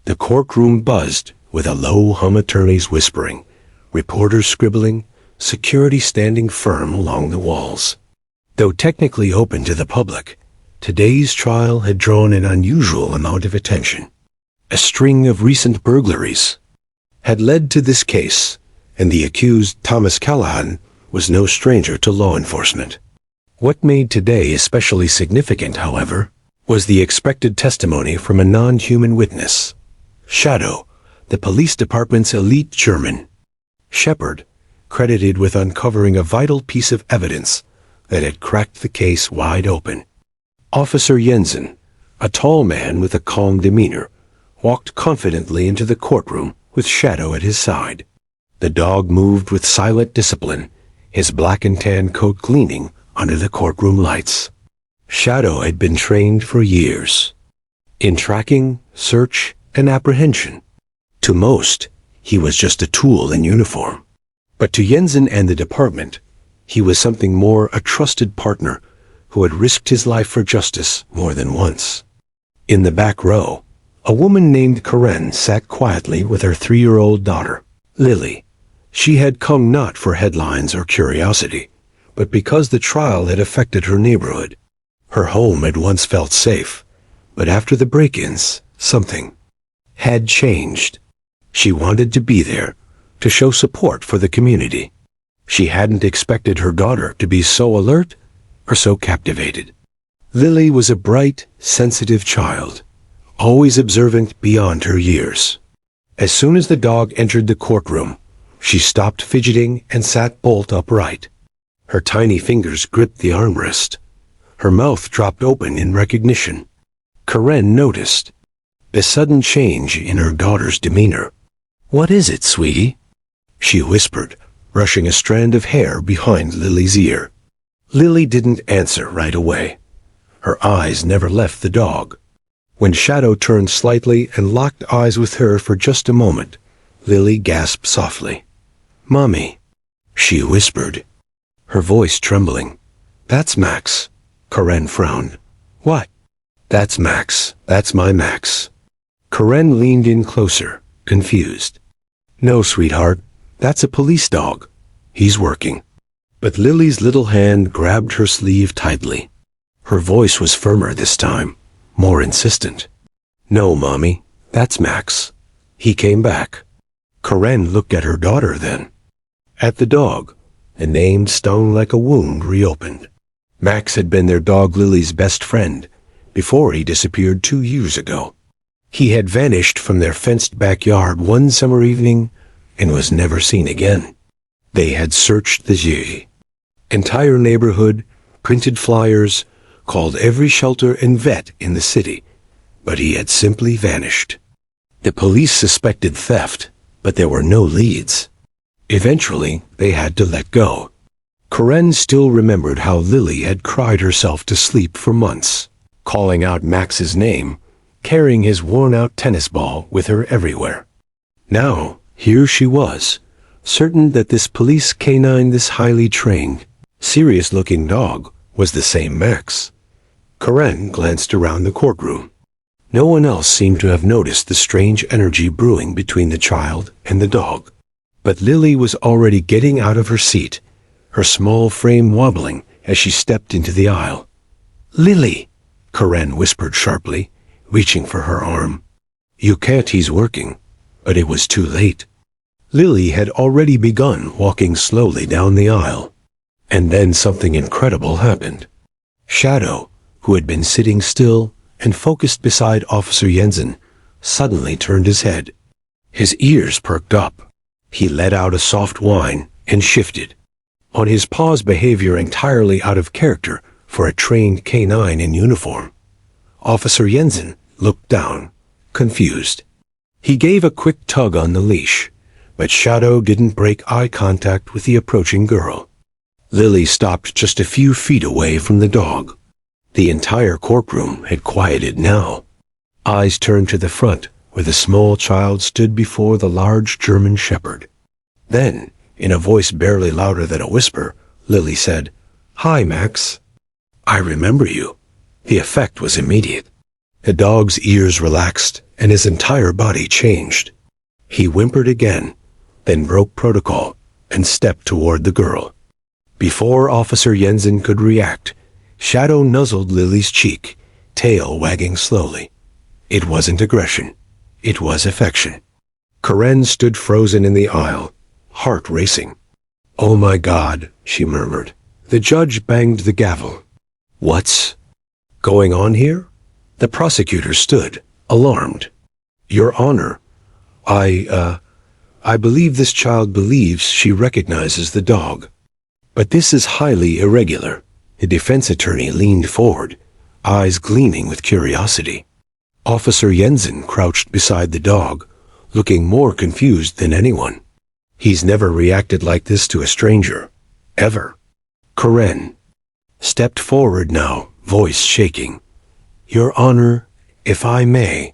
The courtroom buzzed with a low hum of attorneys whispering, reporters scribbling, security standing firm along the walls. Though technically open to the public, today's trial had drawn an unusual amount of attention. A string of recent burglaries had led to this case, and the accused, Thomas Callahan, was no stranger to law enforcement. What made today especially significant, however, was the expected testimony from a non-human witness. Shadow, the police department's elite German shepherd, credited with uncovering a vital piece of evidence that had cracked the case wide open. Officer Jensen, a tall man with a calm demeanor, walked confidently into the courtroom with Shadow at his side. The dog moved with silent discipline, his black and tan coat gleaming under the courtroom lights. Shadow had been trained for years in tracking, search, and apprehension. To most, he was just a tool in uniform. But to Jensen and the department, he was something more, a trusted partner who had risked his life for justice more than once. In the back row, a woman named Karen sat quietly with her 3-year-old daughter, Lily. She had come not for headlines or curiosity, but because the trial had affected her neighborhood. Her home had once felt safe, but after the break-ins, something had changed. She wanted to be there, to show support for the community. She hadn't expected her daughter to be so alert or so captivated. Lily was a bright, sensitive child, always observant beyond her years. As soon as the dog entered the courtroom, she stopped fidgeting and sat bolt upright. Her tiny fingers gripped the armrest. Her mouth dropped open in recognition. Karen noticed the sudden change in her daughter's demeanor. "What is it, sweetie?" she whispered, brushing a strand of hair behind Lily's ear. Lily didn't answer right away. Her eyes never left the dog. When Shadow turned slightly and locked eyes with her for just a moment, Lily gasped softly. "Mommy," she whispered, her voice trembling. "That's Max." Karen frowned. "What?" "That's Max. That's my Max." Karen leaned in closer, confused. "No, sweetheart, that's a police dog. He's working." But Lily's little hand grabbed her sleeve tightly. Her voice was firmer this time, more insistent. "No, Mommy, that's Max. He came back." Karen looked at her daughter then. At the dog, a name stung like a wound reopened. Max had been their dog Lily's best friend before he disappeared 2 years ago. He had vanished from their fenced backyard one summer evening and was never seen again. They had searched the entire neighborhood, printed flyers, called every shelter and vet in the city, but he had simply vanished. The police suspected theft, but there were no leads. Eventually, they had to let go. Karen still remembered how Lily had cried herself to sleep for months, calling out Max's name, carrying his worn-out tennis ball with her everywhere. Now, here she was, certain that this police canine, this highly trained, serious-looking dog, was the same Max. Karen glanced around the courtroom. No one else seemed to have noticed the strange energy brewing between the child and the dog. But Lily was already getting out of her seat, her small frame wobbling as she stepped into the aisle. "Lily," Karen whispered sharply, reaching for her arm. "You can't, he's working." But it was too late. Lily had already begun walking slowly down the aisle. And then something incredible happened. Shadow, who had been sitting still and focused beside Officer Jensen, suddenly turned his head. His ears perked up. He let out a soft whine and shifted. On his paw's behavior entirely out of character for a trained canine in uniform. Officer Jensen looked down, confused. He gave a quick tug on the leash, but Shadow didn't break eye contact with the approaching girl. Lily stopped just a few feet away from the dog. The entire courtroom had quieted now. Eyes turned to the front, where the small child stood before the large German shepherd. Then, in a voice barely louder than a whisper, Lily said, "Hi, Max. I remember you." The effect was immediate. The dog's ears relaxed and his entire body changed. He whimpered again, then broke protocol and stepped toward the girl. Before Officer Jensen could react, Shadow nuzzled Lily's cheek, tail wagging slowly. It wasn't aggression. It was affection. Karen stood frozen in the aisle, heart racing. "Oh my God," she murmured. The judge banged the gavel. "What's going on here?" The prosecutor stood, alarmed. "Your Honor, I believe this child believes she recognizes the dog. But this is highly irregular." The defense attorney leaned forward, eyes gleaming with curiosity. Officer Jensen crouched beside the dog, looking more confused than anyone. He's never reacted like this to a stranger. Ever. Karen stepped forward now, voice shaking. "Your Honor, if I may,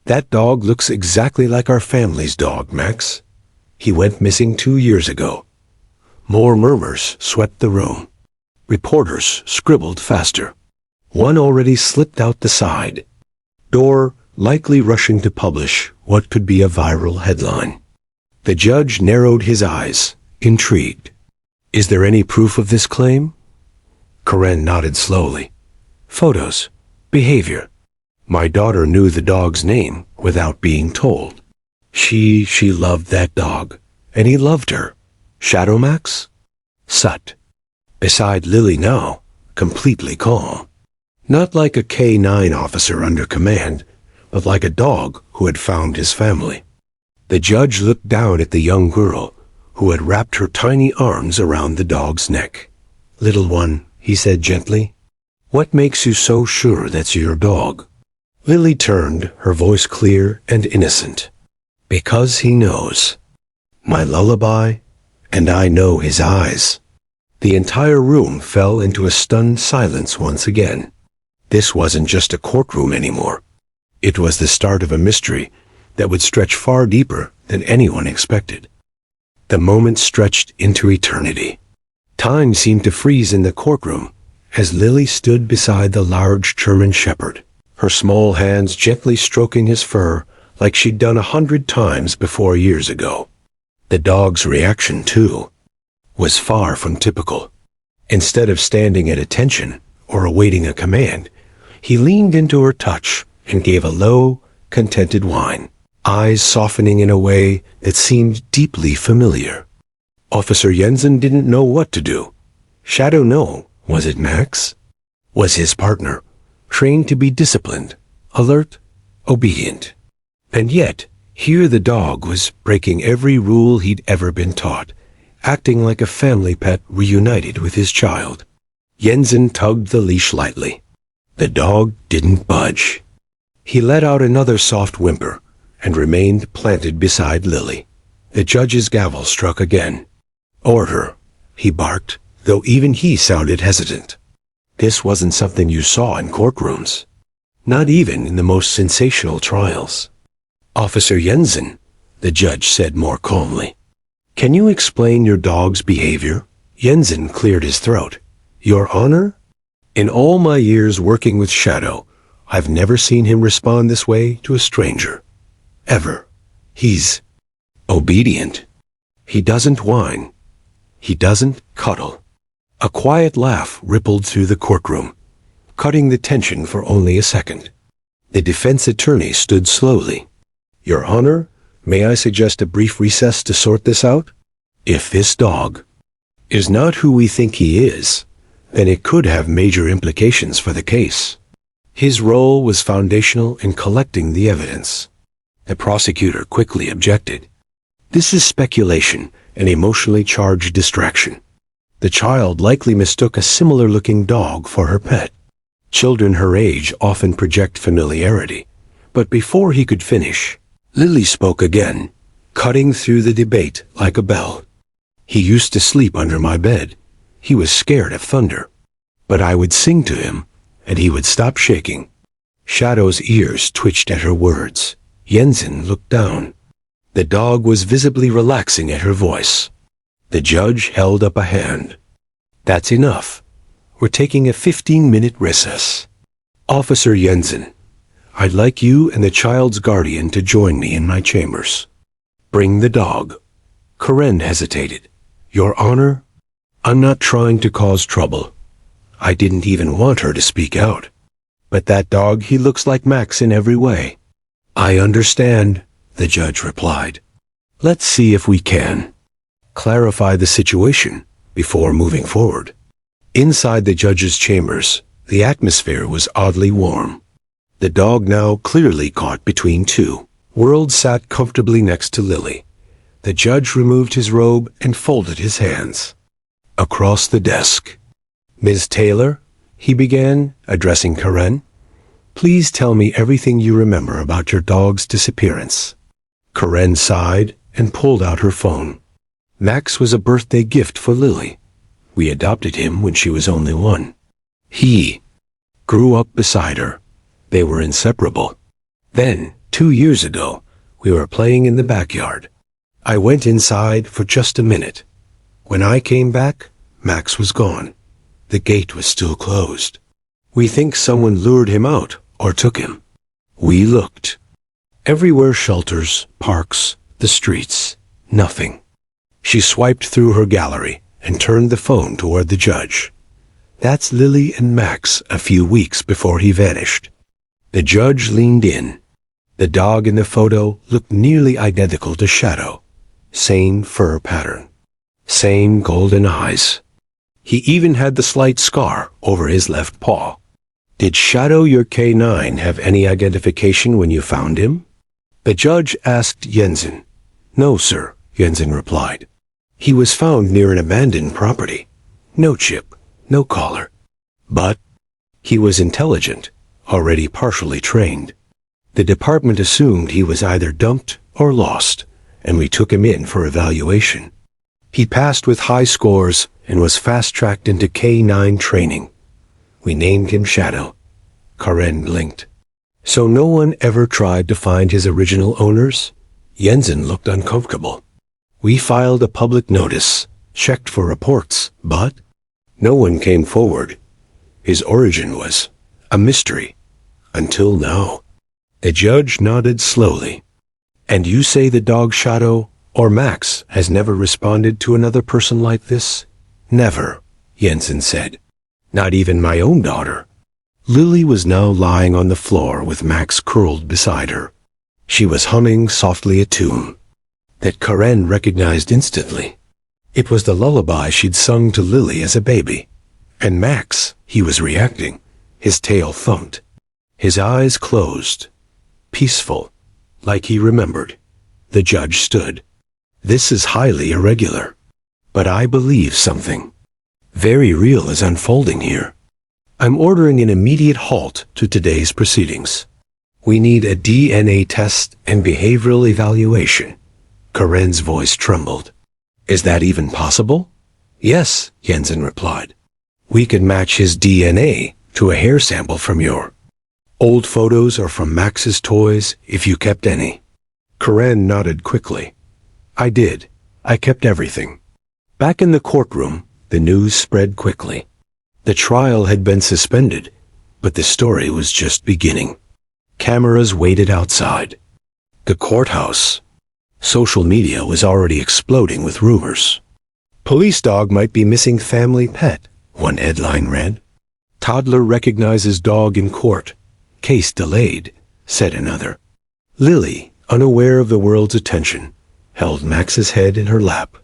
that dog looks exactly like our family's dog, Max. He went missing 2 years ago." More murmurs swept the room. Reporters scribbled faster. One already slipped out the side door, likely rushing to publish what could be a viral headline. The judge narrowed his eyes, intrigued. "Is there any proof of this claim?" Karen nodded slowly. "Photos. Behavior. My daughter knew the dog's name without being told. She loved that dog, and he loved her. Shadow Max? Sut. Beside Lily now, completely calm. Not like a K-9 officer under command, but like a dog who had found his family." The judge looked down at the young girl, who had wrapped her tiny arms around the dog's neck. "Little one," he said gently, "what makes you so sure that's your dog?" Lily turned, her voice clear and innocent. "Because he knows. My lullaby, and I know his eyes." The entire room fell into a stunned silence once again. This wasn't just a courtroom anymore. It was the start of a mystery that would stretch far deeper than anyone expected. The moment stretched into eternity. Time seemed to freeze in the courtroom as Lily stood beside the large German shepherd, her small hands gently stroking his fur like she'd done 100 times before years ago. The dog's reaction, too, was far from typical. Instead of standing at attention or awaiting a command, he leaned into her touch and gave a low, contented whine, eyes softening in a way that seemed deeply familiar. Officer Jensen didn't know what to do. Shadow no, was it Max? Was his partner, trained to be disciplined, alert, obedient? And yet, here the dog was breaking every rule he'd ever been taught, acting like a family pet reunited with his child. Jensen tugged the leash lightly. The dog didn't budge. He let out another soft whimper and remained planted beside Lily. The judge's gavel struck again. "Order," he barked, though even he sounded hesitant. This wasn't something you saw in courtrooms, not even in the most sensational trials. "Officer Jensen," the judge said more calmly, "can you explain your dog's behavior?" Jensen cleared his throat. "Your Honor? In all my years working with Shadow, I've never seen him respond this way to a stranger. Ever. He's obedient. He doesn't whine. He doesn't cuddle." A quiet laugh rippled through the courtroom, cutting the tension for only a second. The defense attorney stood slowly. "Your Honor, may I suggest a brief recess to sort this out? If this dog is not who we think he is, then it could have major implications for the case." His role was foundational in collecting the evidence. The prosecutor quickly objected. "This is speculation, an emotionally charged distraction. The child likely mistook a similar-looking dog for her pet. Children her age often project familiarity." But before he could finish, Lily spoke again, cutting through the debate like a bell. "He used to sleep under my bed. He was scared of thunder. But I would sing to him, and he would stop shaking." Shadow's ears twitched at her words. Jensen looked down. The dog was visibly relaxing at her voice. The judge held up a hand. "That's enough. We're taking a 15-minute recess. Officer Jensen, I'd like you and the child's guardian to join me in my chambers. Bring the dog. Karen hesitated. Your Honor, I'm not trying to cause trouble. I didn't even want her to speak out. But that dog, he looks like Max in every way. I understand, the judge replied. Let's see if we can clarify the situation before moving forward. Inside the judge's chambers, the atmosphere was oddly warm. The dog, now clearly caught between two worlds, sat comfortably next to Lily. The judge removed his robe and folded his hands. Across the desk, Ms. Taylor, he began, addressing Karen, please tell me everything you remember about your dog's disappearance. Karen sighed and pulled out her phone. Max was a birthday gift for Lily. We adopted him when she was only 1. He grew up beside her. They were inseparable. Then, 2 years ago, we were playing in the backyard. I went inside for just a minute. When I came back, Max was gone. The gate was still closed. We think someone lured him out or took him. We looked. Everywhere, shelters, parks, the streets, nothing. She swiped through her gallery and turned the phone toward the judge. That's Lily and Max a few weeks before he vanished. The judge leaned in. The dog in the photo looked nearly identical to Shadow. Same fur pattern. Same golden eyes. He even had the slight scar over his left paw. Did Shadow, your K9, have any identification when you found him? The judge asked Jensen. No, sir, Jensen replied. He was found near an abandoned property. No chip, no collar. But he was intelligent, already partially trained. The department assumed he was either dumped or lost, and we took him in for evaluation. He passed with high scores and was fast-tracked into K9 training. We named him Shadow. Karen blinked. So no one ever tried to find his original owners? Jensen looked uncomfortable. We filed a public notice, checked for reports, but no one came forward. His origin was a mystery. Until now. The judge nodded slowly. And you say the dog Shadow or Max has never responded to another person like this? Never, Jensen said. Not even my own daughter. Lily was now lying on the floor with Max curled beside her. She was humming softly a tune that Karen recognized instantly. It was the lullaby she'd sung to Lily as a baby. And Max, he was reacting. His tail thumped. His eyes closed. Peaceful, like he remembered. The judge stood. This is highly irregular. But I believe something very real is unfolding here. I'm ordering an immediate halt to today's proceedings. We need a DNA test and behavioral evaluation. Karen's voice trembled. Is that even possible? Yes, Jensen replied. We can match his DNA to a hair sample from your old photos or from Max's toys, if you kept any. Karen nodded quickly. I did. I kept everything. Back in the courtroom, the news spread quickly. The trial had been suspended, but the story was just beginning. Cameras waited outside the courthouse. Social media was already exploding with rumors. Police dog might be missing family pet, one headline read. Toddler recognizes dog in court. Case delayed, said another. Lily, unaware of the world's attention, held Max's head in her lap.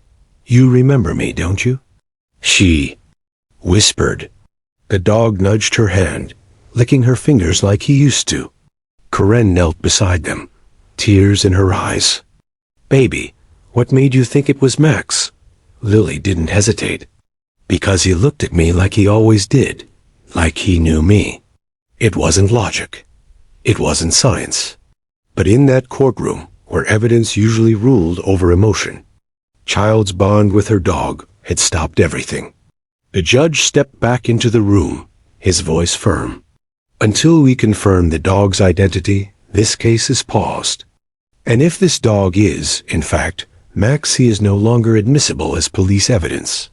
You remember me, don't you? She whispered. The dog nudged her hand, licking her fingers like he used to. Karen knelt beside them, tears in her eyes. Baby, what made you think it was Max? Lily didn't hesitate. Because he looked at me like he always did, like he knew me. It wasn't logic. It wasn't science. But in that courtroom, where evidence usually ruled over emotion, Child's bond with her dog had stopped everything. The judge stepped back into the room, his voice firm. Until we confirm the dog's identity, this case is paused. And if this dog is, in fact, Max, he is no longer admissible as police evidence.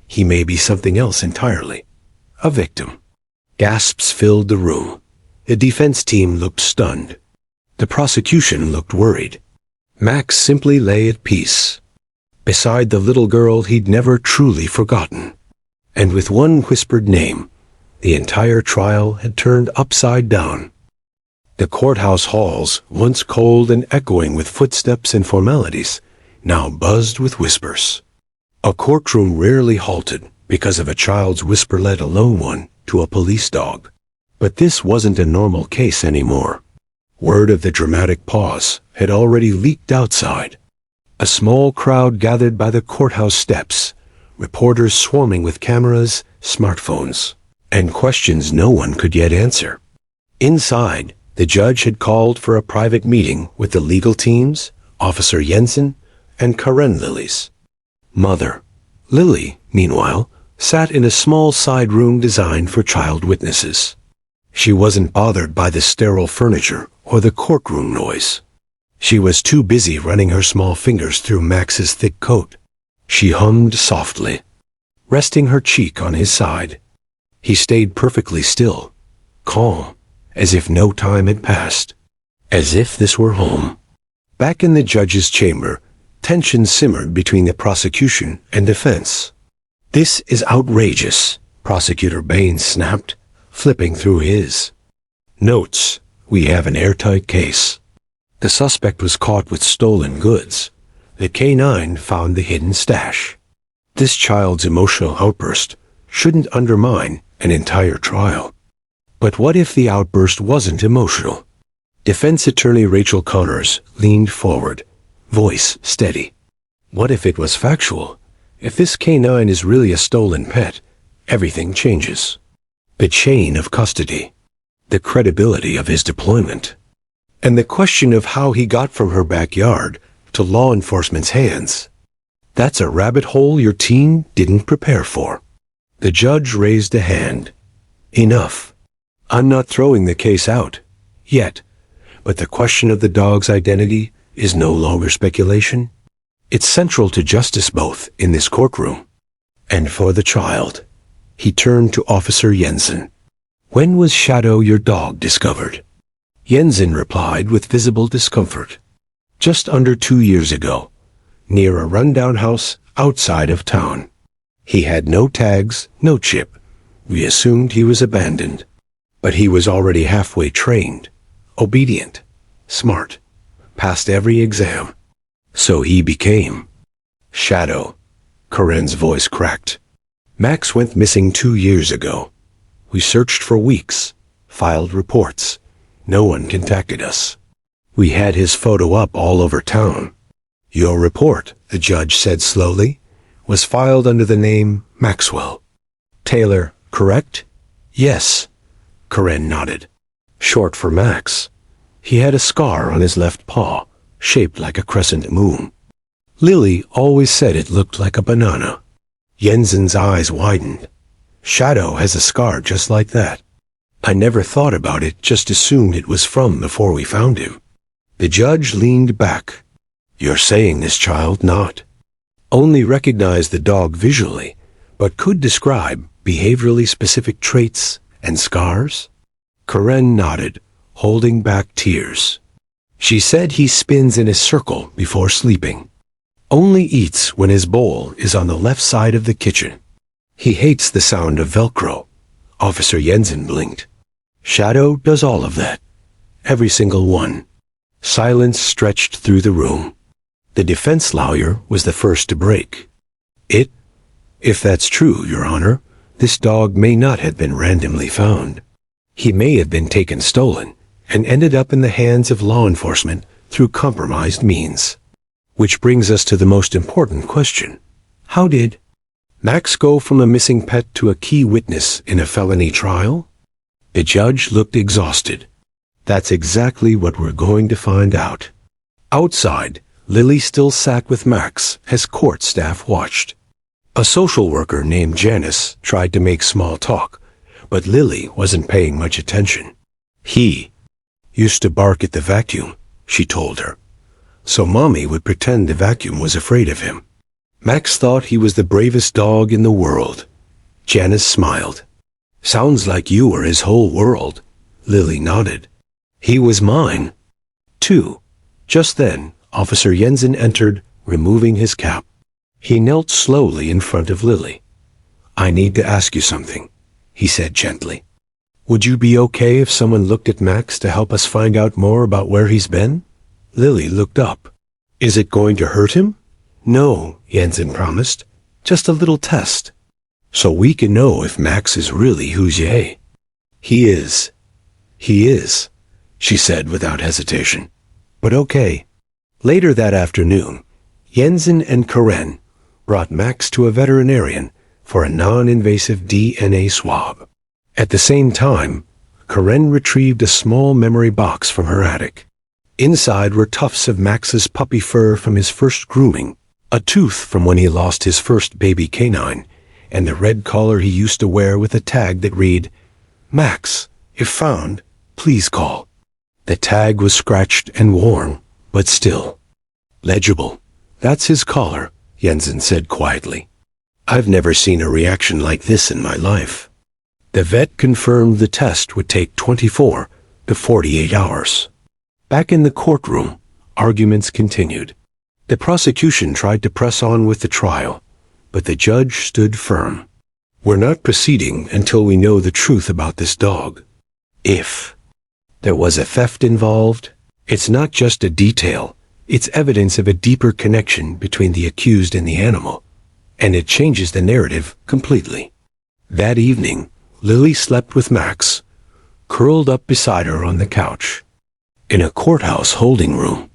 He may be something else entirely. A victim. Gasps filled the room. The defense team looked stunned. The prosecution looked worried. Max simply lay at peace, beside the little girl he'd never truly forgotten. And with one whispered name, the entire trial had turned upside down. The courthouse halls, once cold and echoing with footsteps and formalities, now buzzed with whispers. A courtroom rarely halted because of a child's whisper led a lone one to a police dog. But this wasn't a normal case anymore. Word of the dramatic pause had already leaked outside. A small crowd gathered by the courthouse steps, reporters swarming with cameras, smartphones, and questions no one could yet answer. Inside, the judge had called for a private meeting with the legal teams, Officer Jensen, and Karen Lillies. Mother, Lily, meanwhile, sat in a small side room designed for child witnesses. She wasn't bothered by the sterile furniture or the courtroom noise. She was too busy running her small fingers through Max's thick coat. She hummed softly, resting her cheek on his side. He stayed perfectly still, calm, as if no time had passed, as if this were home. Back in the judge's chamber, tension simmered between the prosecution and defense. "This is outrageous," Prosecutor Baines snapped, flipping through his notes. "We have an airtight case. The suspect was caught with stolen goods. The K-9 found the hidden stash. This child's emotional outburst shouldn't undermine an entire trial." But what if the outburst wasn't emotional? Defense attorney Rachel Connors leaned forward, voice steady. What if it was factual? If this K-9 is really a stolen pet, everything changes. The chain of custody, the credibility of his deployment, and the question of how he got from her backyard to law enforcement's hands. That's a rabbit hole your team didn't prepare for. The judge raised a hand. Enough. I'm not throwing the case out, yet, but the question of the dog's identity is no longer speculation. It's central to justice both in this courtroom and for the child. He turned to Officer Jensen. "When was Shadow, your dog, discovered?" Jensen replied with visible discomfort. "Just under 2 years ago, near a rundown house outside of town. He had no tags, no chip. We assumed he was abandoned. But he was already halfway trained, obedient, smart, passed every exam. So he became Shadow." Karen's voice cracked. "Max went missing 2 years ago. We searched for weeks, filed reports. No one contacted us. We had his photo up all over town. Your report," the judge said slowly, "was filed under the name Maxwell. Taylor, correct?" "Yes." Karen nodded. "Short for Max. He had a scar on his left paw, shaped like a crescent moon. Lily always said it looked like a banana." Jensen's eyes widened. "Shadow has a scar just like that. I never thought about it, just assumed it was from before we found him." The judge leaned back. "You're saying this child not only recognized the dog visually, but could describe behaviorally specific traits and scars?" Karen nodded, holding back tears. She said he spins in a circle before sleeping. Only eats when his bowl is on the left side of the kitchen. He hates the sound of Velcro. Officer Jensen blinked. "Shadow does all of that. Every single one." Silence stretched through the room. The defense lawyer was the first to break. If that's true, Your Honor, this dog may not have been randomly found. He may have been taken stolen and ended up in the hands of law enforcement through compromised means. Which brings us to the most important question. How did Max go from a missing pet to a key witness in a felony trial? The judge looked exhausted. "That's exactly what we're going to find out." Outside, Lily still sat with Max as court staff watched. A social worker named Janice tried to make small talk, but Lily wasn't paying much attention. "He used to bark at the vacuum," she told her. "So Mommy would pretend the vacuum was afraid of him. Max thought he was the bravest dog in the world." Janice smiled. "Sounds like you were his whole world." Lily nodded. He was mine. 2. Just then, Officer Jensen entered, removing his cap. He knelt slowly in front of Lily. I need to ask you something, he said gently. Would you be okay if someone looked at Max to help us find out more about where he's been? Lily looked up. Is it going to hurt him? No, Jensen promised. Just a little test. So we can know if Max is really Huzier. He is. He is, she said without hesitation. But okay. Later that afternoon, Jensen and Karen brought Max to a veterinarian for a non-invasive DNA swab. At the same time, Karen retrieved a small memory box from her attic. Inside were tufts of Max's puppy fur from his first grooming, a tooth from when he lost his first baby canine, and the red collar he used to wear with a tag that read, Max, if found, please call. The tag was scratched and worn, but still legible. That's his collar, Jensen said quietly. I've never seen a reaction like this in my life. The vet confirmed the test would take 24 to 48 hours. Back in the courtroom, arguments continued. The prosecution tried to press on with the trial, but the judge stood firm. We're not proceeding until we know the truth about this dog. If there was a theft involved, it's not just a detail, it's evidence of a deeper connection between the accused and the animal, and it changes the narrative completely. That evening, Lily slept with Max, curled up beside her on the couch, in a courthouse holding room.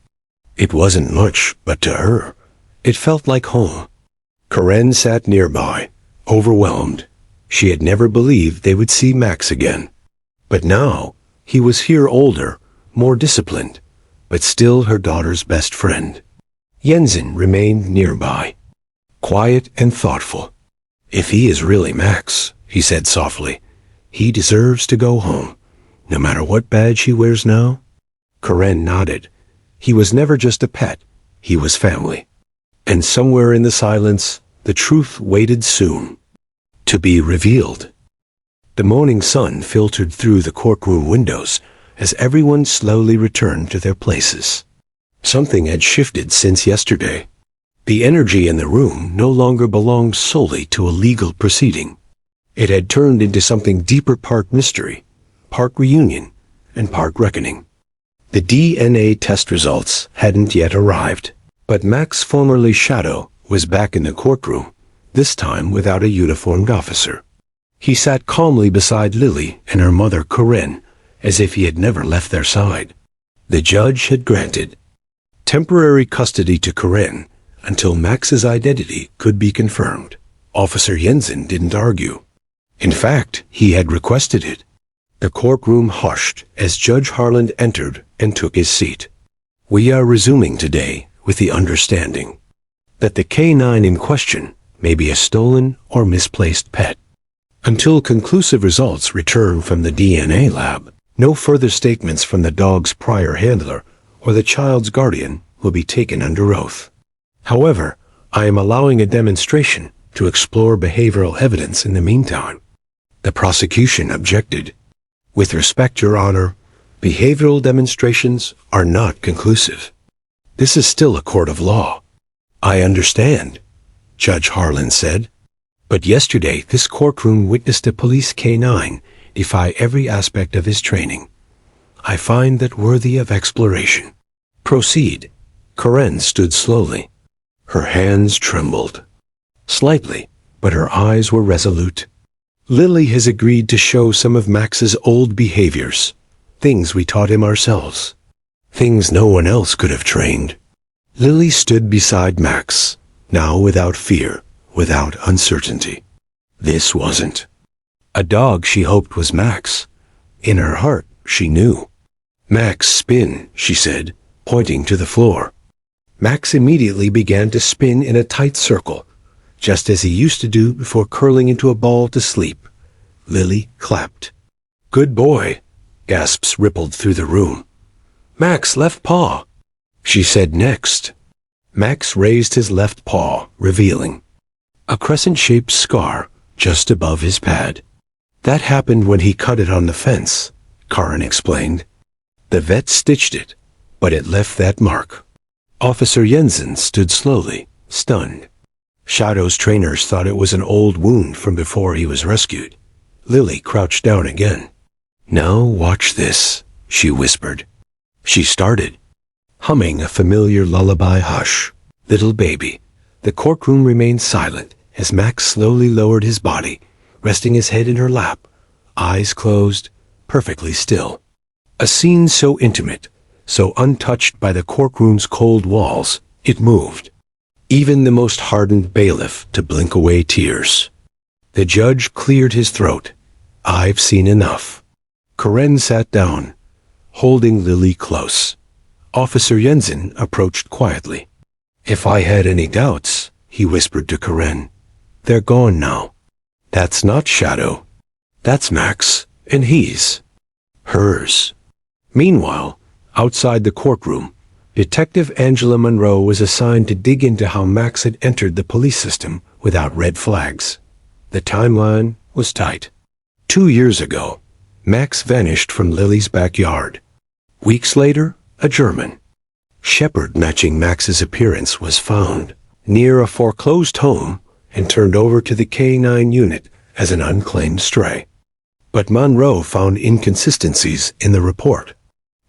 It wasn't much, but to her, it felt like home. Karen sat nearby, overwhelmed. She had never believed they would see Max again. But now, he was here older, more disciplined, but still her daughter's best friend. Jensen remained nearby, quiet and thoughtful. If he is really Max, he said softly, he deserves to go home, no matter what badge he wears now. Karen nodded. He was never just a pet, he was family. And somewhere in the silence, the truth waited soon to be revealed. The morning sun filtered through the courtroom windows as everyone slowly returned to their places. Something had shifted since yesterday. The energy in the room no longer belonged solely to a legal proceeding. It had turned into something deeper, part mystery, part reunion, and part reckoning. The DNA test results hadn't yet arrived, but Max, formerly Shadow, was back in the courtroom, this time without a uniformed officer. He sat calmly beside Lily and her mother Karen, as if he had never left their side. The judge had granted temporary custody to Karen until Max's identity could be confirmed. Officer Jensen didn't argue. In fact, he had requested it. The courtroom hushed as Judge Harland entered and took his seat. We are resuming today with the understanding that the canine in question may be a stolen or misplaced pet. Until conclusive results return from the DNA lab, no further statements from the dog's prior handler or the child's guardian will be taken under oath. However, I am allowing a demonstration to explore behavioral evidence in the meantime. The prosecution objected. With respect, Your Honor, behavioral demonstrations are not conclusive. This is still a court of law. I understand, Judge Harlan said. But yesterday, this courtroom witnessed a police canine defy every aspect of his training. I find that worthy of exploration. Proceed. Karen stood slowly. Her hands trembled. Slightly, but her eyes were resolute. Lily has agreed to show some of Max's old behaviors, things we taught him ourselves, things no one else could have trained. Lily stood beside Max, now without fear, without uncertainty. This wasn't a dog she hoped was Max. In her heart, she knew. Max, spin, she said, pointing to the floor. Max immediately began to spin in a tight circle, just as he used to do before curling into a ball to sleep. Lily clapped. Good boy, gasps rippled through the room. Max, left paw, she said next. Max raised his left paw, revealing a crescent-shaped scar just above his pad. That happened when he cut it on the fence, Karen explained. The vet stitched it, but it left that mark. Officer Jensen stood slowly, stunned. Shadow's trainers thought it was an old wound from before he was rescued. Lily crouched down again. Now watch this, she whispered. She started, humming a familiar lullaby. Hush, little baby. The courtroom remained silent as Max slowly lowered his body, resting his head in her lap, eyes closed, perfectly still. A scene so intimate, so untouched by the courtroom's cold walls, it moved even the most hardened bailiff to blink away tears. The judge cleared his throat. I've seen enough. Karen sat down, holding Lily close. Officer Jensen approached quietly. If I had any doubts, he whispered to Karen, they're gone now. That's not Shadow. That's Max, and he's hers. Meanwhile, outside the courtroom, Detective Angela Monroe was assigned to dig into how Max had entered the police system without red flags. The timeline was tight. 2 years ago, Max vanished from Lily's backyard. Weeks later, a German Shepherd matching Max's appearance was found near a foreclosed home and turned over to the K-9 unit as an unclaimed stray. But Monroe found inconsistencies in the report.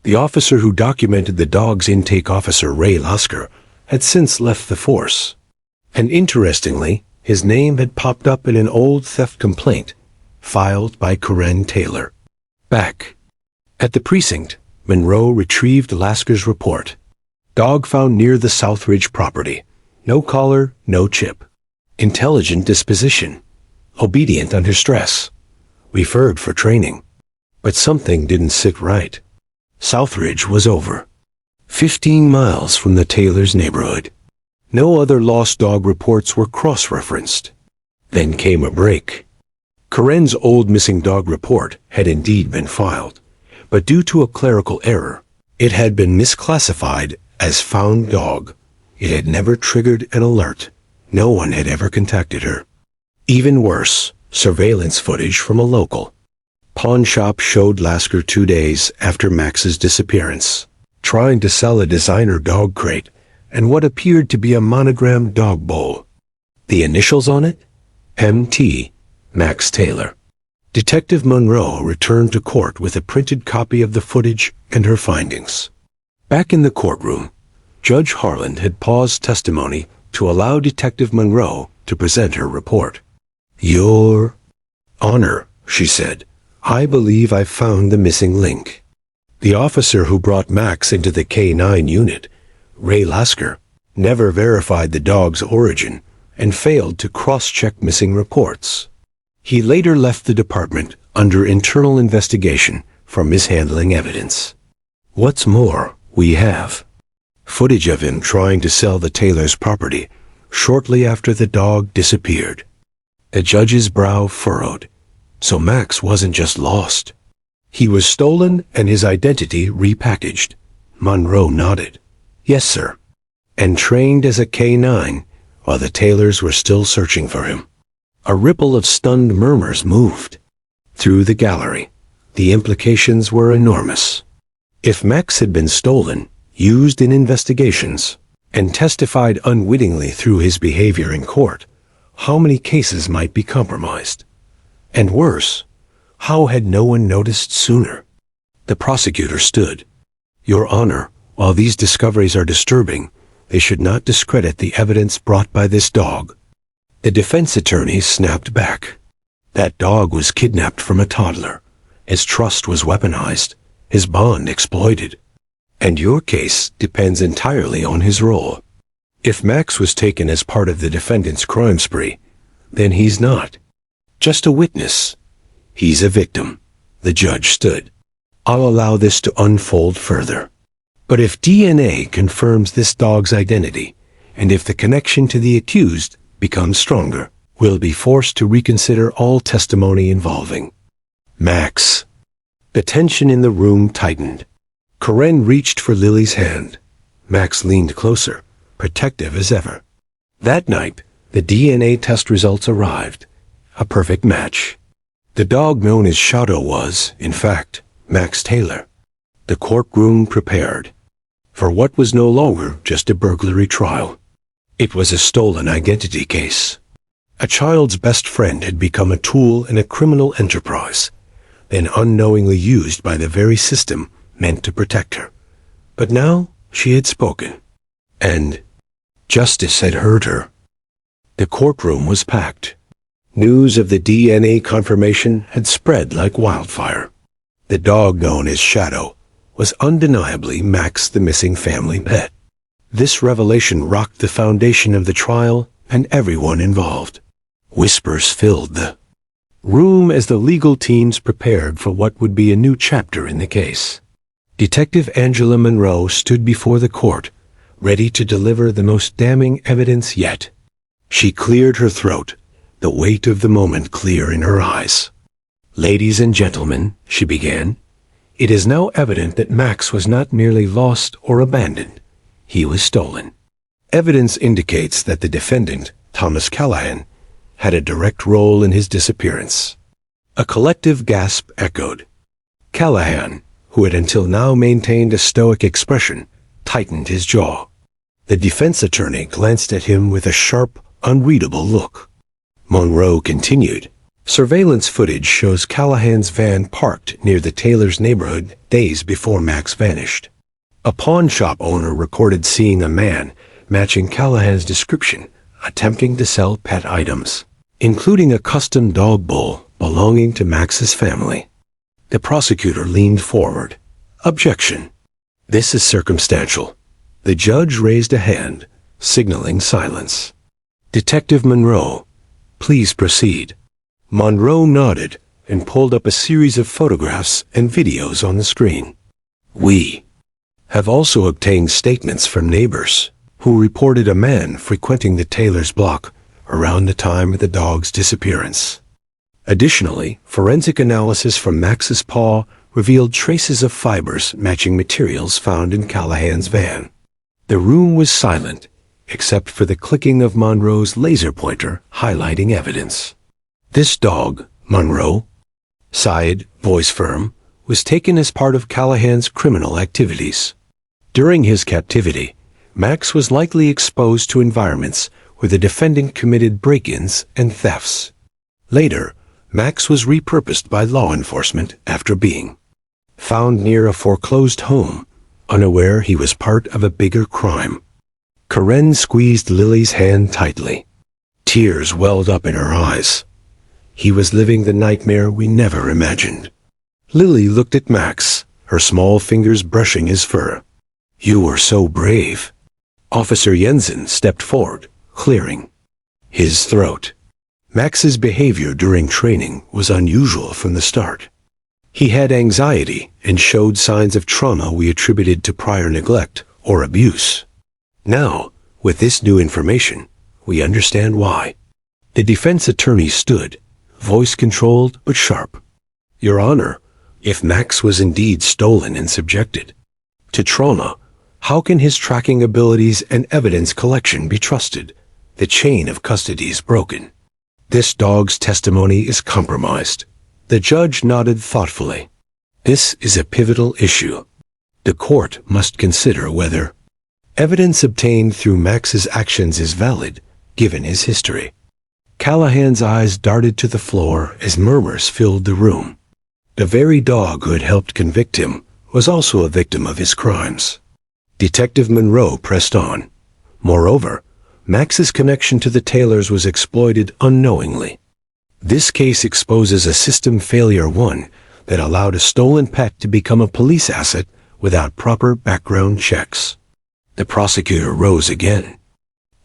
The officer who documented the dog's intake, Officer Ray Lasker, had since left the force. And interestingly, his name had popped up in an old theft complaint filed by Karen Taylor. Back at the precinct, Monroe retrieved Lasker's report. Dog found near the Southridge property. No collar, no chip. Intelligent disposition. Obedient under stress. Referred for training. But something didn't sit right. Southridge was over. 15 miles from the Taylors' neighborhood. No other lost dog reports were cross-referenced. Then came a break. Karen's old missing dog report had indeed been filed, but due to a clerical error, it had been misclassified as found dog. It had never triggered an alert. No one had ever contacted her. Even worse, surveillance footage from a local pawn shop showed Lasker 2 days after Max's disappearance, trying to sell a designer dog crate and what appeared to be a monogrammed dog bowl. The initials on it? M.T. Max Taylor. Detective Monroe returned to court with a printed copy of the footage and her findings. Back in the courtroom, Judge Harland had paused testimony to allow Detective Monroe to present her report. Your Honor, she said, I believe I've found the missing link. The officer who brought Max into the K-9 unit, Ray Lasker, never verified the dog's origin and failed to cross-check missing reports. He later left the department under internal investigation for mishandling evidence. What's more, we have footage of him trying to sell the Taylors' property shortly after the dog disappeared. The judge's brow furrowed. So Max wasn't just lost. He was stolen and his identity repackaged. Monroe nodded. Yes, sir. And trained as a K-9 while the Taylors were still searching for him. A ripple of stunned murmurs moved through the gallery. The implications were enormous. If Max had been stolen, used in investigations, and testified unwittingly through his behavior in court, how many cases might be compromised? And worse, how had no one noticed sooner? The prosecutor stood. Your Honor, while these discoveries are disturbing, they should not discredit the evidence brought by this dog. The defense attorney snapped back. That dog was kidnapped from a toddler. His trust was weaponized, his bond exploited. And your case depends entirely on his role. If Max was taken as part of the defendant's crime spree, then he's not just a witness. He's a victim. The judge stood. I'll allow this to unfold further. But if DNA confirms this dog's identity, and if the connection to the accused becomes stronger, we'll be forced to reconsider all testimony involving Max. The tension in the room tightened. Karen reached for Lily's hand. Max leaned closer, protective as ever. That night, the DNA test results arrived. A perfect match. The dog known as Shadow was, in fact, Max Taylor. The courtroom prepared for what was no longer just a burglary trial. It was a stolen identity case. A child's best friend had become a tool in a criminal enterprise, then unknowingly used by the very system meant to protect her. But now she had spoken, and justice had heard her. The courtroom was packed. News of the DNA confirmation had spread like wildfire. The dog known as Shadow was undeniably Max the missing family pet. This revelation rocked the foundation of the trial and everyone involved. Whispers filled the room as the legal teams prepared for what would be a new chapter in the case. Detective Angela Monroe stood before the court, ready to deliver the most damning evidence yet. She cleared her throat, the weight of the moment clear in her eyes. "Ladies and gentlemen," she began, "it is now evident that Max was not merely lost or abandoned. He was stolen. Evidence indicates that the defendant, Thomas Callahan, had a direct role in his disappearance." A collective gasp echoed. Callahan, who had until now maintained a stoic expression, tightened his jaw. The defense attorney glanced at him with a sharp, unreadable look. Monroe continued, "Surveillance footage shows Callahan's van parked near the Taylors' neighborhood days before Max vanished. A pawn shop owner recorded seeing a man matching Callahan's description attempting to sell pet items, including a custom dog bowl belonging to Max's family." The prosecutor leaned forward. "Objection. This is circumstantial." The judge raised a hand, signaling silence. "Detective Monroe, please proceed." Monroe nodded and pulled up a series of photographs and videos on the screen. "We have also obtained statements from neighbors who reported a man frequenting the Taylors' block around the time of the dog's disappearance. Additionally, forensic analysis from Max's paw revealed traces of fibers matching materials found in Callahan's van. The room was silent, except for the clicking of Monroe's laser pointer highlighting evidence. "This dog, Monroe," Syed, voice firm, was taken as part of Callahan's criminal activities. During his captivity, Max was likely exposed to environments where the defendant committed break-ins and thefts. Later, Max was repurposed by law enforcement after being found near a foreclosed home, unaware he was part of a bigger crime. Karen squeezed Lily's hand tightly. Tears welled up in her eyes. He was living the nightmare we never imagined. Lily looked at Max, her small fingers brushing his fur. "You were so brave." Officer Jensen stepped forward, clearing his throat. Max's behavior during training was unusual from the start. He had anxiety and showed signs of trauma we attributed to prior neglect or abuse. Now, with this new information, we understand why. The defense attorney stood, voice controlled but sharp. "Your Honor, if Max was indeed stolen and subjected to trauma, how can his tracking abilities and evidence collection be trusted? The chain of custody is broken. This dog's testimony is compromised." The judge nodded thoughtfully. "This is a pivotal issue. The court must consider whether evidence obtained through Max's actions is valid, given his history." Callahan's eyes darted to the floor as murmurs filled the room. The very dog who had helped convict him was also a victim of his crimes. Detective Monroe pressed on. Moreover, Max's connection to the Taylors was exploited unknowingly. This case exposes a system failure, one that allowed a stolen pet to become a police asset without proper background checks. The prosecutor rose again.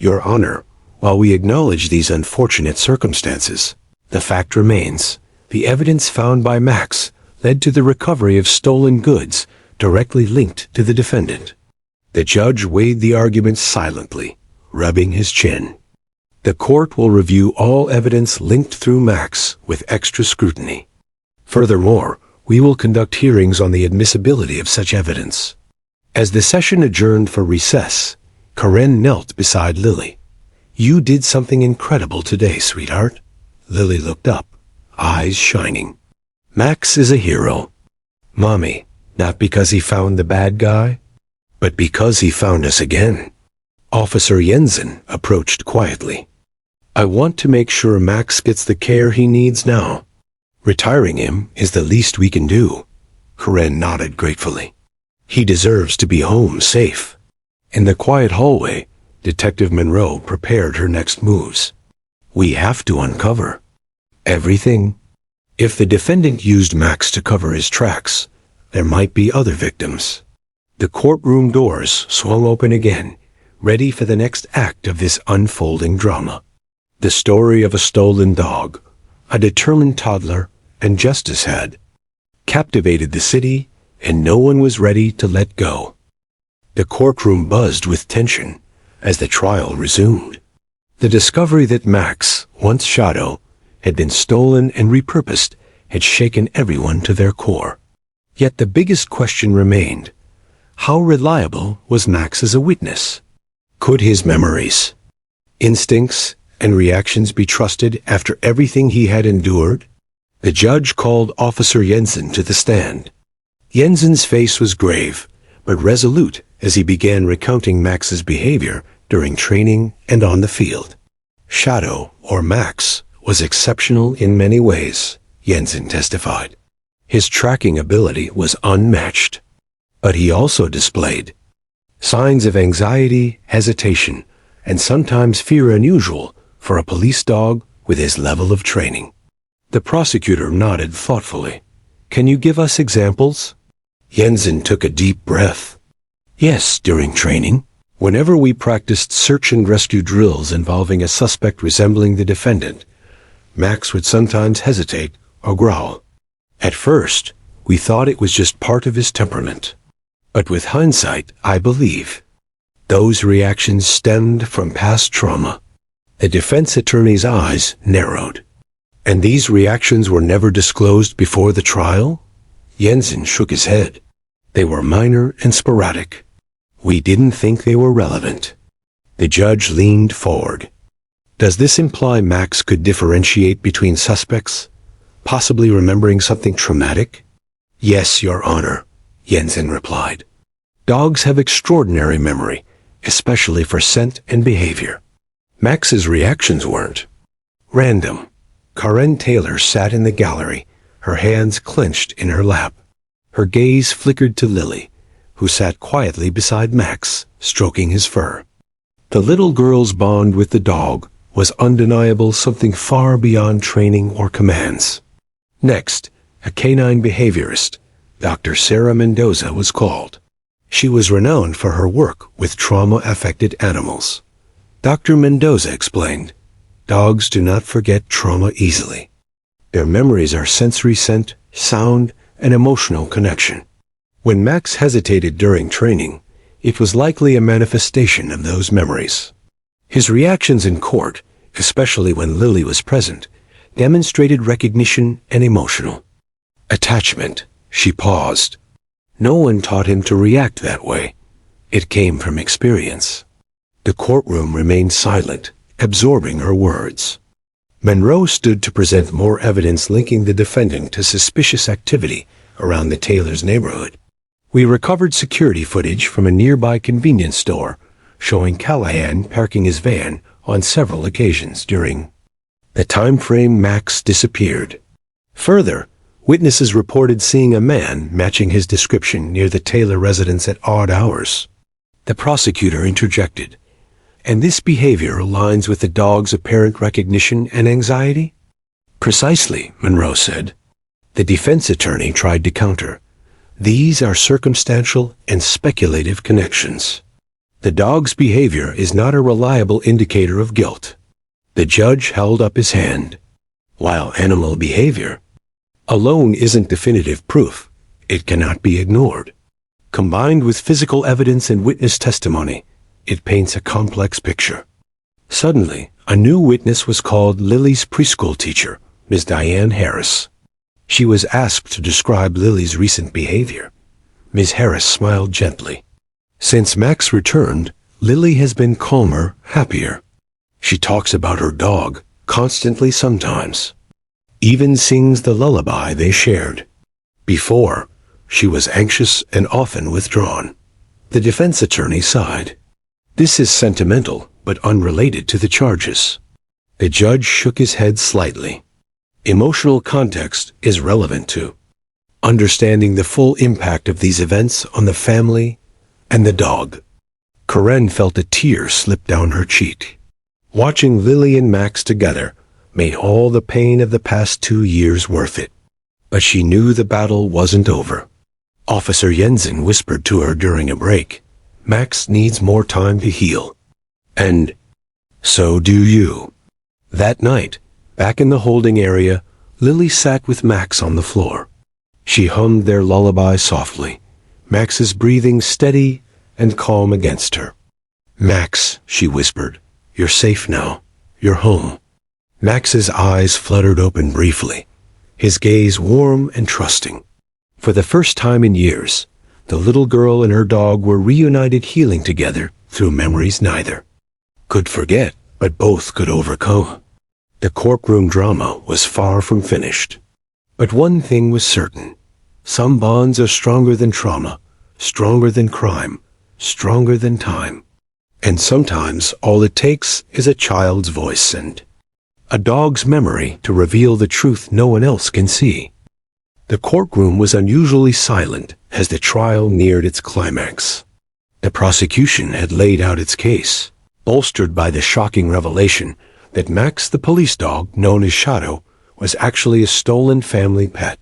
"Your Honor, while we acknowledge these unfortunate circumstances, the fact remains, the evidence found by Max led to the recovery of stolen goods directly linked to the defendant." The judge weighed the argument silently, rubbing his chin. "The court will review all evidence linked through Max with extra scrutiny. Furthermore, we will conduct hearings on the admissibility of such evidence." As the session adjourned for recess, Karen knelt beside Lily. "You did something incredible today, sweetheart." Lily looked up, eyes shining. "Max is a hero." Mommy, not because he found the bad guy, but because he found us again. Officer Jensen approached quietly. I want to make sure Max gets the care he needs now. Retiring him is the least we can do. Karen nodded gratefully. He deserves to be home safe. In the quiet hallway, Detective Monroe prepared her next moves. We have to uncover everything. If the defendant used Max to cover his tracks, there might be other victims. The courtroom doors swung open again, ready for the next act of this unfolding drama. The story of a stolen dog, a determined toddler, and justice had captivated the city, and no one was ready to let go. The courtroom buzzed with tension as the trial resumed. The discovery that Max, once Shadow, had been stolen and repurposed had shaken everyone to their core. Yet the biggest question remained: how reliable was Max as a witness? Could his memories, instincts, and reactions be trusted after everything he had endured? The judge called Officer Jensen to the stand. Jensen's face was grave, but resolute as he began recounting Max's behavior during training and on the field. Shadow, or Max, was exceptional in many ways, Jensen testified. His tracking ability was unmatched. But he also displayed signs of anxiety, hesitation, and sometimes fear unusual for a police dog with his level of training. The prosecutor nodded thoughtfully. Can you give us examples? Jensen took a deep breath. Yes, during training, whenever we practiced search and rescue drills involving a suspect resembling the defendant, Max would sometimes hesitate or growl. At first, we thought it was just part of his temperament. But with hindsight, I believe those reactions stemmed from past trauma. The defense attorney's eyes narrowed. And these reactions were never disclosed before the trial? Jensen shook his head. They were minor and sporadic. We didn't think they were relevant. The judge leaned forward. Does this imply Max could differentiate between suspects, possibly remembering something traumatic? Yes, Your Honor, Jensen replied. Dogs have extraordinary memory, especially for scent and behavior. Max's reactions weren't random. Karen Taylor sat in the gallery, her hands clenched in her lap. Her gaze flickered to Lily, who sat quietly beside Max, stroking his fur. The little girl's bond with the dog was undeniable, something far beyond training or commands. Next, a canine behaviorist, Dr. Sarah Mendoza, was called. She was renowned for her work with trauma-affected animals. Dr. Mendoza explained, dogs do not forget trauma easily. Their memories are sensory scent, sound, and emotional connection. When Max hesitated during training, it was likely a manifestation of those memories. His reactions in court, especially when Lily was present, demonstrated recognition and emotional attachment. She paused. No one taught him to react that way. It came from experience. The courtroom remained silent, absorbing her words. Monroe stood to present more evidence linking the defendant to suspicious activity around the Taylors' neighborhood. We recovered security footage from a nearby convenience store, showing Callahan parking his van on several occasions during the time frame Max disappeared. Further, witnesses reported seeing a man matching his description near the Taylor residence at odd hours. The prosecutor interjected, and this behavior aligns with the dog's apparent recognition and anxiety? Precisely, Monroe said. The defense attorney tried to counter. These are circumstantial and speculative connections. The dog's behavior is not a reliable indicator of guilt. The judge held up his hand. While animal behavior alone isn't definitive proof, it cannot be ignored. Combined with physical evidence and witness testimony, it paints a complex picture. Suddenly, a new witness was called: Lily's preschool teacher, Ms. Diane Harris. She was asked to describe Lily's recent behavior. Ms. Harris smiled gently. Since Max returned, Lily has been calmer, happier. She talks about her dog, constantly sometimes. Even sings the lullaby they shared. Before, she was anxious and often withdrawn. The defense attorney sighed. This is sentimental, but unrelated to the charges. The judge shook his head slightly. Emotional context is relevant too. Understanding the full impact of these events on the family and the dog. Karen felt a tear slip down her cheek. Watching Lily and Max together made all the pain of the past 2 years worth it. But she knew the battle wasn't over. Officer Jensen whispered to her during a break, "Max needs more time to heal." And so do you. That night, back in the holding area, Lily sat with Max on the floor. She hummed their lullaby softly, Max's breathing steady and calm against her. "Max," she whispered, "you're safe now. You're home." Max's eyes fluttered open briefly, his gaze warm and trusting. For the first time in years, the little girl and her dog were reunited, healing together through memories neither could forget, but both could overcome. The courtroom drama was far from finished. But one thing was certain. Some bonds are stronger than trauma, stronger than crime, stronger than time. And sometimes all it takes is a child's voice and a dog's memory to reveal the truth no one else can see. The courtroom was unusually silent as the trial neared its climax. The prosecution had laid out its case, bolstered by the shocking revelation that Max, the police dog known as Shadow, was actually a stolen family pet.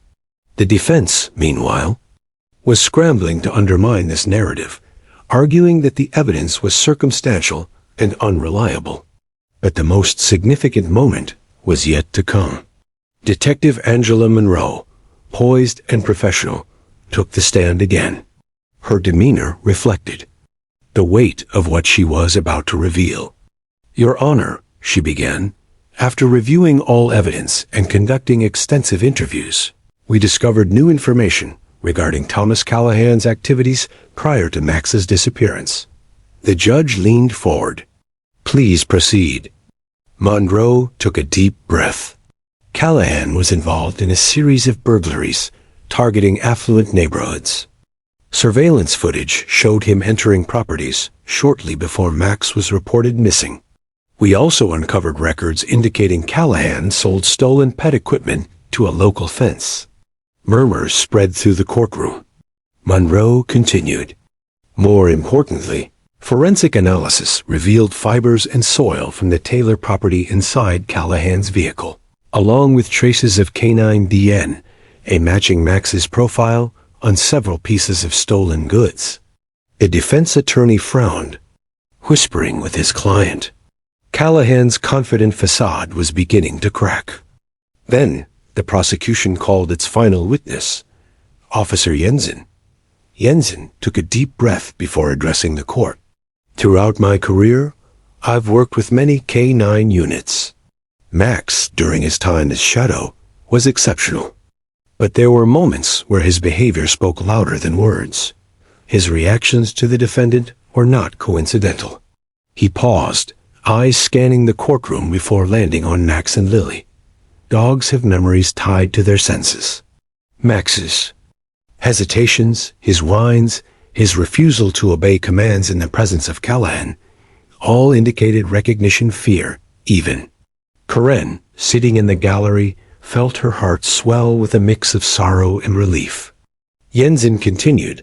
The defense, meanwhile, was scrambling to undermine this narrative, arguing that the evidence was circumstantial and unreliable. But the most significant moment was yet to come. Detective Angela Monroe, poised and professional, took the stand again. Her demeanor reflected the weight of what she was about to reveal. "Your Honor," she began, "after reviewing all evidence and conducting extensive interviews, we discovered new information regarding Thomas Callahan's activities prior to Max's disappearance." The judge leaned forward. "Please proceed." Monroe took a deep breath. Callahan was involved in a series of burglaries targeting affluent neighborhoods. Surveillance footage showed him entering properties shortly before Max was reported missing. We also uncovered records indicating Callahan sold stolen pet equipment to a local fence. Murmurs spread through the courtroom. Monroe continued. More importantly, forensic analysis revealed fibers and soil from the Taylor property inside Callahan's vehicle, along with traces of canine DNA, a matching Max's profile on several pieces of stolen goods. A defense attorney frowned, whispering with his client. Callahan's confident facade was beginning to crack. Then, the prosecution called its final witness, Officer Jensen. Jensen took a deep breath before addressing the court. "Throughout my career, I've worked with many K-9 units. Max, during his time as Shadow, was exceptional. But there were moments where his behavior spoke louder than words. His reactions to the defendant were not coincidental." He paused, eyes scanning the courtroom before landing on Max and Lily. Dogs have memories tied to their senses. Max's hesitations, his whines, his refusal to obey commands in the presence of Callahan, all indicated recognition, fear, even. Karen, sitting in the gallery, felt her heart swell with a mix of sorrow and relief. Jensen continued,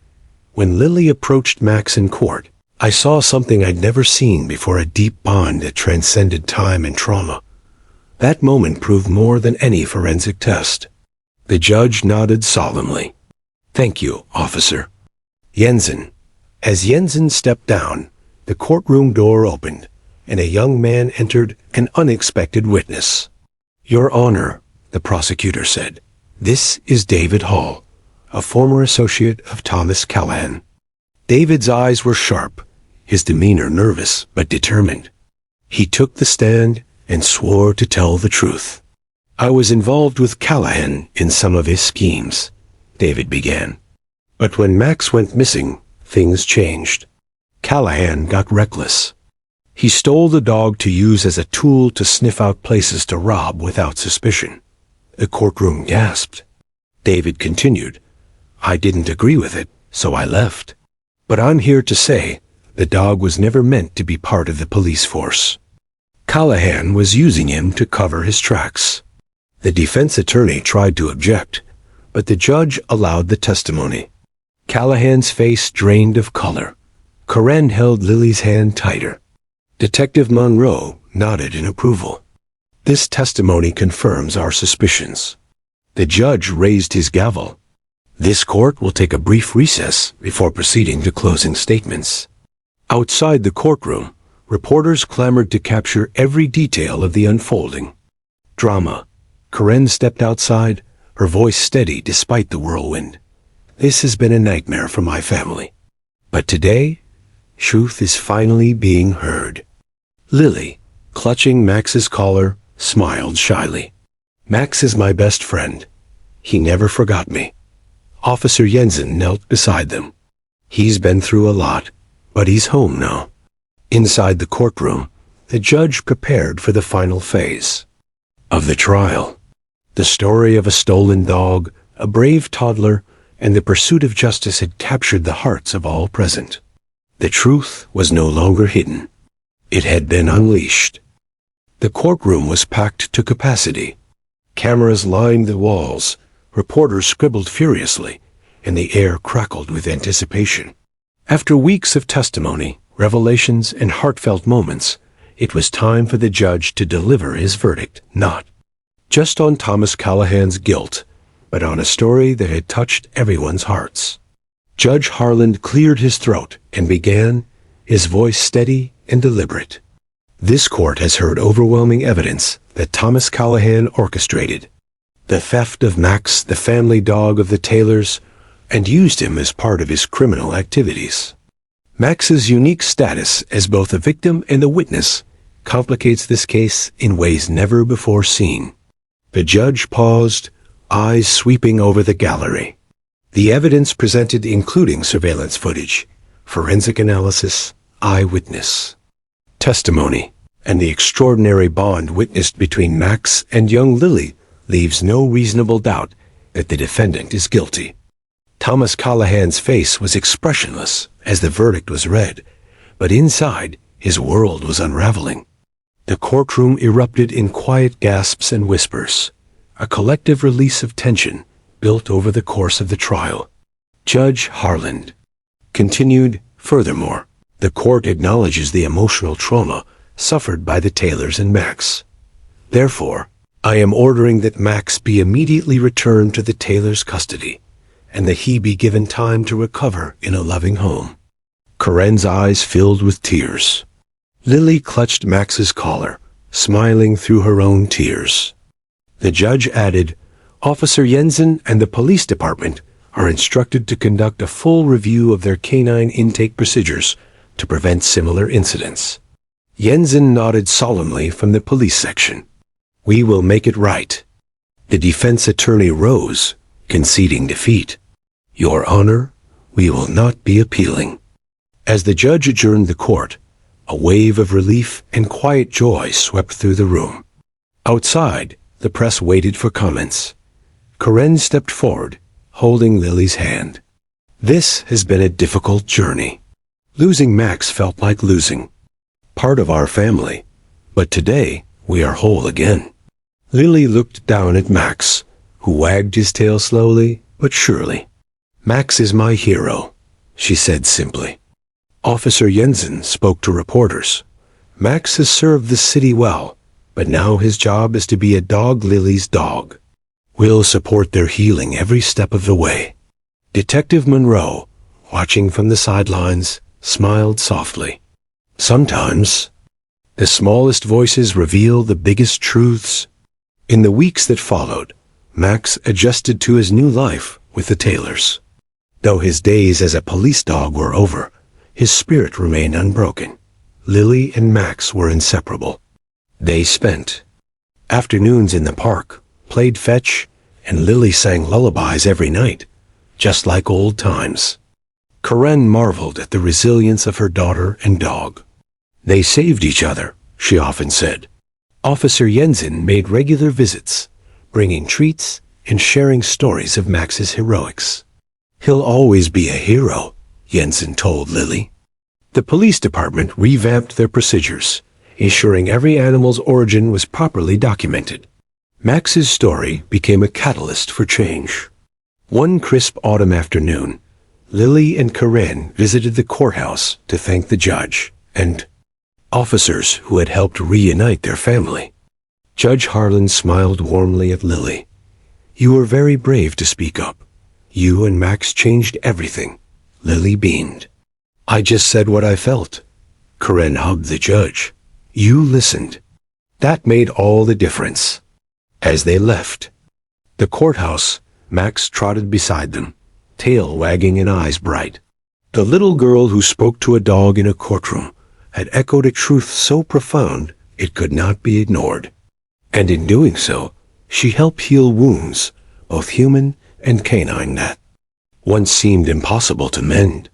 "When Lily approached Max in court, I saw something I'd never seen before, a deep bond that transcended time and trauma. That moment proved more than any forensic test." The judge nodded solemnly. "Thank you, officer." Jensen. As Jensen stepped down, the courtroom door opened, and a young man entered, an unexpected witness. "Your Honor," the prosecutor said, "this is David Hall, a former associate of Thomas Callahan." David's eyes were sharp, his demeanor nervous but determined. He took the stand and swore to tell the truth. "I was involved with Callahan in some of his schemes," David began. "But when Max went missing, things changed. Callahan got reckless. He stole the dog to use as a tool to sniff out places to rob without suspicion." The courtroom gasped. David continued, I didn't agree with it, so I left. But I'm here to say the dog was never meant to be part of the police force. Callahan was using him to cover his tracks. The defense attorney tried to object, but the judge allowed the testimony. Callahan's face drained of color. Karen held Lily's hand tighter. Detective Monroe nodded in approval. This testimony confirms our suspicions. The judge raised his gavel. This court will take a brief recess before proceeding to closing statements. Outside the courtroom, reporters clamored to capture every detail of the unfolding. Drama. Karen stepped outside, her voice steady despite the whirlwind. This has been a nightmare for my family. But today, truth is finally being heard. Lily, clutching Max's collar, smiled shyly. Max is my best friend. He never forgot me. Officer Jensen knelt beside them. He's been through a lot, but he's home now. Inside the courtroom, the judge prepared for the final phase of the trial. The story of a stolen dog, a brave toddler, and the pursuit of justice had captured the hearts of all present. The truth was no longer hidden. It had been unleashed. The courtroom was packed to capacity. Cameras lined the walls, reporters scribbled furiously, and the air crackled with anticipation. After weeks of testimony, revelations, and heartfelt moments, it was time for the judge to deliver his verdict, not just on Thomas Callahan's guilt, but on a story that had touched everyone's hearts. Judge Harland cleared his throat and began, his voice steady and deliberate. This court has heard overwhelming evidence that Thomas Callahan orchestrated the theft of Max, the family dog of the Taylors, and used him as part of his criminal activities. Max's unique status as both a victim and a witness complicates this case in ways never before seen. The judge paused, eyes sweeping over the gallery. The evidence presented including surveillance footage, forensic analysis, eyewitness testimony, and the extraordinary bond witnessed between Max and young Lily leaves no reasonable doubt that the defendant is guilty. Thomas Callahan's face was expressionless as the verdict was read, but inside, his world was unraveling. The courtroom erupted in quiet gasps and whispers, a collective release of tension built over the course of the trial. Judge Harland continued, furthermore, the court acknowledges the emotional trauma suffered by the Taylors and Max. Therefore, I am ordering that Max be immediately returned to the Taylors' custody, and that he be given time to recover in a loving home. Karen's eyes filled with tears. Lily clutched Max's collar, smiling through her own tears. The judge added, Officer Jensen and the police department are instructed to conduct a full review of their canine intake procedures to prevent similar incidents. Jensen nodded solemnly from the police section. We will make it right. The defense attorney rose, conceding defeat. Your Honor, we will not be appealing. As the judge adjourned the court, a wave of relief and quiet joy swept through the room. Outside, the press waited for comments. Karen stepped forward, holding Lily's hand. This has been a difficult journey. Losing Max felt like losing part of our family, but today we are whole again. Lily looked down at Max, who wagged his tail slowly but surely. Max is my hero, she said simply. Officer Jensen spoke to reporters. Max has served the city well, but now his job is to be a dog Lily's dog. We'll support their healing every step of the way. Detective Monroe, watching from the sidelines, smiled softly. Sometimes, the smallest voices reveal the biggest truths. In the weeks that followed, Max adjusted to his new life with the Taylors. Though his days as a police dog were over, his spirit remained unbroken. Lily and Max were inseparable. They spent afternoons in the park, played fetch, and Lily sang lullabies every night, just like old times. Karen marveled at the resilience of her daughter and dog. They saved each other, she often said. Officer Jensen made regular visits, bringing treats and sharing stories of Max's heroics. He'll always be a hero, Jensen told Lily. The police department revamped their procedures, ensuring every animal's origin was properly documented. Max's story became a catalyst for change. One crisp autumn afternoon, Lily and Karen visited the courthouse to thank the judge and officers who had helped reunite their family. Judge Harlan smiled warmly at Lily. "You were very brave to speak up. You and Max changed everything." Lily beamed. "I just said what I felt." Karen hugged the judge. "You listened. That made all the difference." As they left the courthouse, Max trotted beside them, tail wagging and eyes bright. The little girl who spoke to a dog in a courtroom had echoed a truth so profound it could not be ignored. And in doing so, she helped heal wounds, both human and canine, that once seemed impossible to mend.